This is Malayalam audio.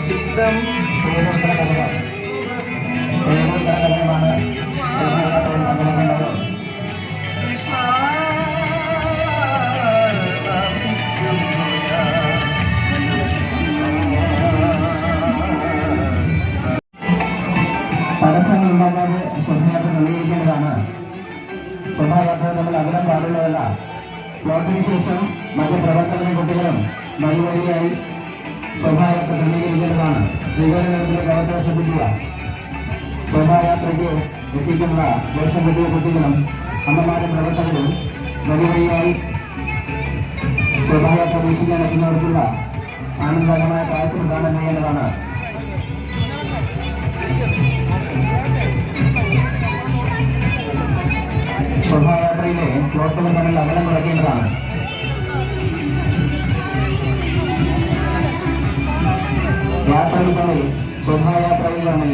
ചിത്തം തടസ്സങ്ങൾ ഉണ്ടാകാതെ ശോഭയാത്ര ക്രമീകരിക്കേണ്ടതാണ്. ശോഭായാത്ര നമ്മൾ അകലം പാടുള്ളതല്ല. പ്ലോട്ടിന് ശേഷം മറ്റ് പ്രവർത്തകരും കുട്ടികളും വഴിയായി ശോഭായാത്ര ക്രമീകരിക്കേണ്ടതാണ്. ശ്രീകോവിലിലെ പ്രവർത്തകർ ശ്രദ്ധിക്കുക. ശോഭായാത്രയ്ക്ക് എത്തിക്കുന്ന വേഷം കെട്ടിയ കുട്ടികളും അമ്മമാരും പ്രവർത്തകരും വഴിയായി ശോഭായാത്ര വീക്ഷിക്കാൻ എത്തുന്നവർക്കുള്ള ആനന്ദകരമായ കാഴ്ച പ്രദാനം ചെയ്യേണ്ടതാണ്. ശോഭായാത്രയിലെ പ്ലോട്ടുകൾ തമ്മിൽ അകലം കുറയ്ക്കേണ്ടതാണ്. യാത്രയിൽ തമ്മിൽ ശോഭായാത്രയിൽ തമ്മിൽ